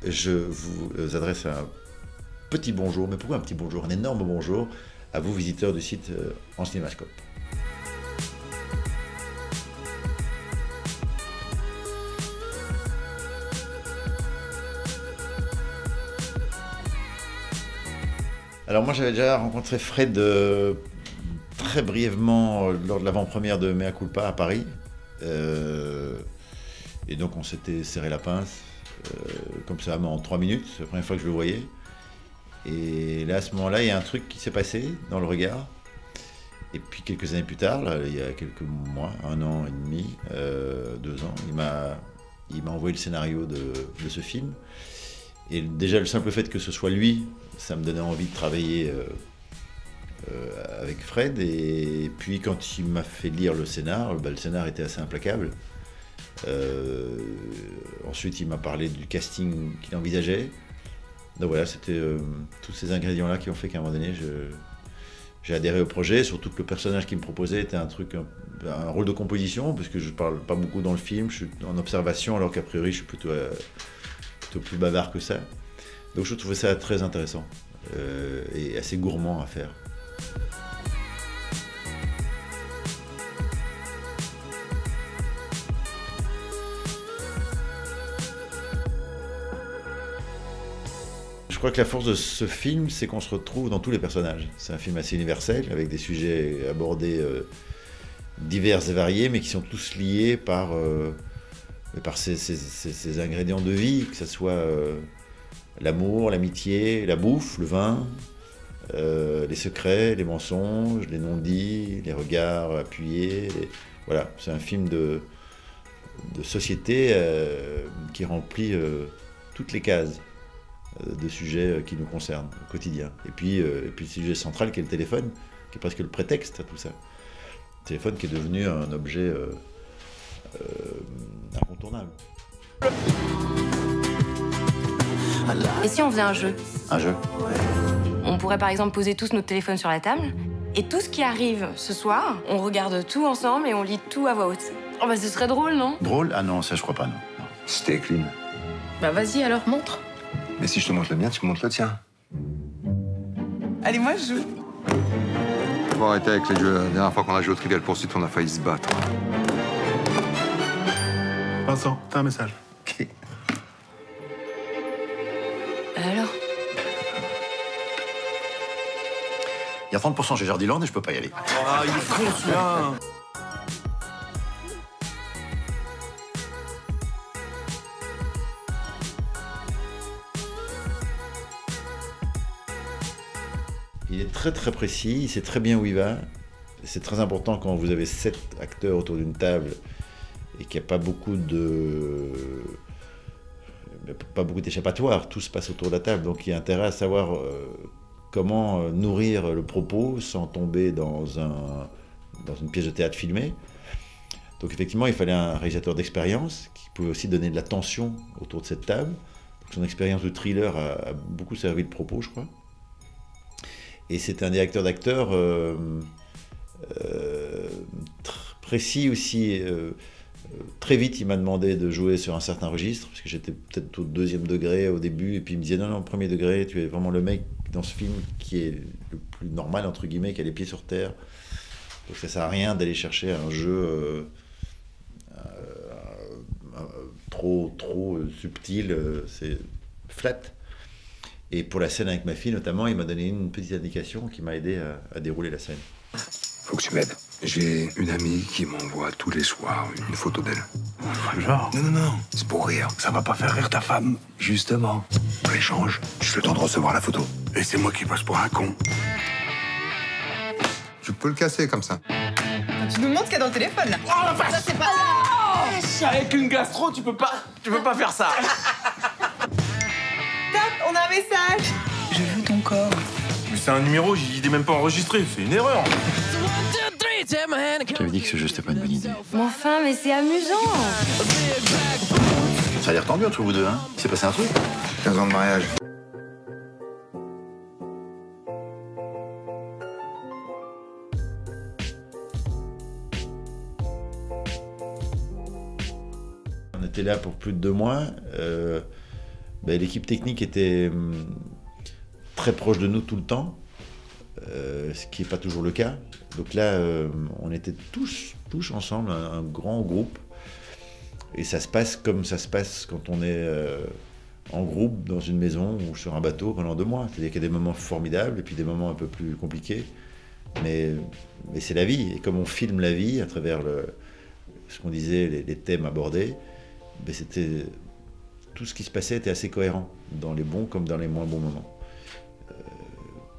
je vous adresse un petit bonjour, mais pourquoi un petit bonjour, un énorme bonjour à vous visiteurs du site En Cinémascope. Alors moi j'avais déjà rencontré Fred très brièvement lors de l'avant-première de Mea Culpa à Paris. Et donc on s'était serré la pince, comme ça, mais en 3 minutes, c'est la première fois que je le voyais. Et là à ce moment-là, il y a un truc qui s'est passé dans le regard. Et puis quelques années plus tard, là, il y a quelques mois, 1 an et demi, 2 ans, il m'a envoyé le scénario de ce film. Et déjà le simple fait que ce soit lui, ça me donnait envie de travailler avec Fred. Et puis quand il m'a fait lire le scénar était assez implacable. Ensuite il m'a parlé du casting qu'il envisageait. Donc voilà, c'était tous ces ingrédients-là qui ont fait qu'à un moment donné, j'ai adhéré au projet, surtout que le personnage qu'il me proposait était un rôle de composition, parce que je ne parle pas beaucoup dans le film, je suis en observation, alors qu'a priori je suis plutôt plus bavard que ça. Donc je trouvais ça très intéressant et assez gourmand à faire. Je crois que la force de ce film, c'est qu'on se retrouve dans tous les personnages. C'est un film assez universel, avec des sujets abordés divers et variés, mais qui sont tous liés par ces ingrédients de vie, que ce soit l'amour, l'amitié, la bouffe, le vin, les secrets, les mensonges, les non-dits, les regards appuyés. Voilà, c'est un film de société qui remplit toutes les cases de sujets qui nous concernent au quotidien. Et puis le sujet central qui est le téléphone, qui est presque le prétexte à tout ça. Le téléphone qui est devenu un objet incontournable. Et si on faisait un jeu? Un jeu? On pourrait par exemple poser tous notre téléphone sur la table, et tout ce qui arrive ce soir, on regarde tout ensemble et on lit tout à voix haute. Oh bah ce serait drôle, non? Drôle? Ah non, ça je crois pas, non. C'était clean. Bah vas-y alors, montre. Mais si je te montre le mien, tu me montres le tien. Allez, moi je joue. Faut arrêter avec les jeux. La dernière fois qu'on a joué au Trivial Pursuit, on a failli se battre. Vincent, t'as un message. Ok. Alors? Il y a 30% chez Jardiland et je peux pas y aller. Ah, il est con celui-là. Il est très très précis, il sait très bien où il va. C'est très important quand vous avez 7 acteurs autour d'une table et qu'il n'y a pas beaucoup d'échappatoires, tout se passe autour de la table. Donc il y a intérêt à savoir comment nourrir le propos sans tomber dans une pièce de théâtre filmée. Donc effectivement, il fallait un réalisateur d'expérience qui pouvait aussi donner de la tension autour de cette table. Donc, son expérience de thriller a beaucoup servi le propos, je crois. Et c'est un directeur d'acteurs précis aussi. Très vite, il m'a demandé de jouer sur un certain registre, parce que j'étais peut-être au 2e degré au début, et puis il me disait non, 1er degré, tu es vraiment le mec dans ce film qui est le plus normal, entre guillemets, qui a les pieds sur terre. Donc ça sert à rien d'aller chercher un jeu trop subtil, c'est flat. Et pour la scène avec ma fille, notamment, il m'a donné une petite indication qui m'a aidé à dérouler la scène. Faut que tu m'aides. J'ai une amie qui m'envoie tous les soirs une photo d'elle. Genre. Non, c'est pour rire. Ça va pas faire rire ta femme. Justement, on l'échange. Juste le temps de recevoir la photo. Et c'est moi qui passe pour un con. Tu peux le casser comme ça. Tu nous montres ce qu'il y a dans le téléphone, là. Oh la vache! Ça, c'est pas... Avec une gastro, tu peux pas faire ça. Top, on a un message. Je veux ton corps. Mais c'est un numéro, il est même pas enregistré, c'est une erreur. Je t'avais dit que ce jeu, c'était pas une bonne idée. Mais enfin, mais c'est amusant. Ça a l'air tendu entre vous deux, hein? Il s'est passé un truc? 15 ans de mariage. On était là pour plus de 2 mois. L'équipe technique était très proche de nous tout le temps, ce qui n'est pas toujours le cas. Donc là, on était tous ensemble, un grand groupe. Et ça se passe comme ça se passe quand on est en groupe dans une maison ou sur un bateau pendant 2 mois. C'est-à-dire qu'il y a des moments formidables et puis des moments un peu plus compliqués. Mais c'est la vie. Et comme on filme la vie à travers ce qu'on disait, les thèmes abordés, c'était... Tout ce qui se passait était assez cohérent, dans les bons comme dans les moins bons moments.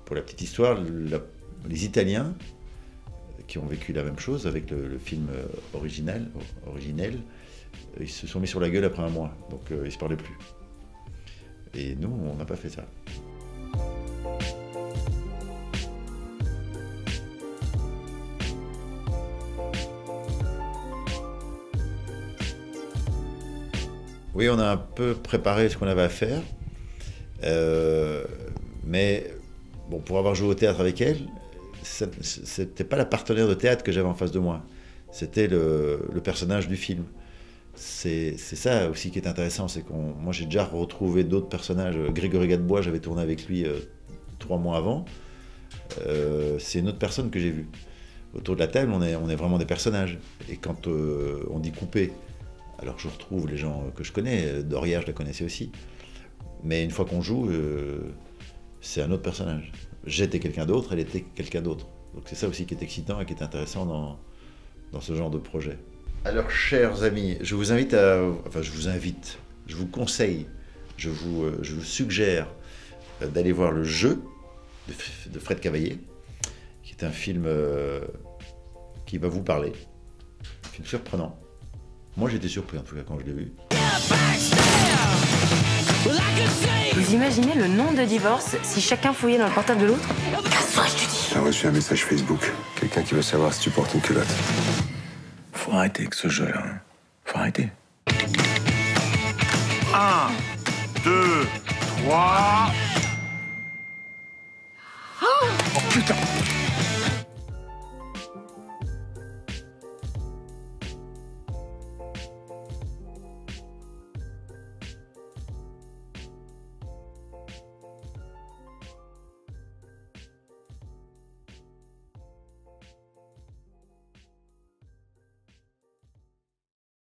Pour la petite histoire, les Italiens, qui ont vécu la même chose avec le film originel, ils se sont mis sur la gueule après 1 mois, donc ils ne se parlaient plus. Et nous, on n'a pas fait ça. Oui, on a un peu préparé ce qu'on avait à faire, mais bon, pour avoir joué au théâtre avec elle, c'était pas la partenaire de théâtre que j'avais en face de moi, c'était le personnage du film. C'est ça aussi qui est intéressant, c'est moi j'ai déjà retrouvé d'autres personnages. Grégory Gadebois, j'avais tourné avec lui 3 mois avant, c'est une autre personne que j'ai vue. Autour de la table, on est vraiment des personnages, et quand on dit couper, alors je retrouve les gens que je connais, Doria je la connaissais aussi, mais une fois qu'on joue, c'est un autre personnage. J'étais quelqu'un d'autre, elle était quelqu'un d'autre. Donc c'est ça aussi qui est excitant et qui est intéressant dans ce genre de projet. Alors chers amis, je vous invite je vous conseille, je vous suggère d'aller voir Le Jeu de Fred Cavaillé, qui est un film qui va vous parler, un film surprenant. Moi, j'étais surpris, en tout cas, quand je l'ai vu. Vous imaginez le nombre de divorces si chacun fouillait dans le portable de l'autre? Casse-toi, je te dis. J'ai reçu un message Facebook. Quelqu'un qui veut savoir si tu portes une culotte. Faut arrêter avec ce jeu-là. Hein. Faut arrêter. 1, 2, 3... Oh putain!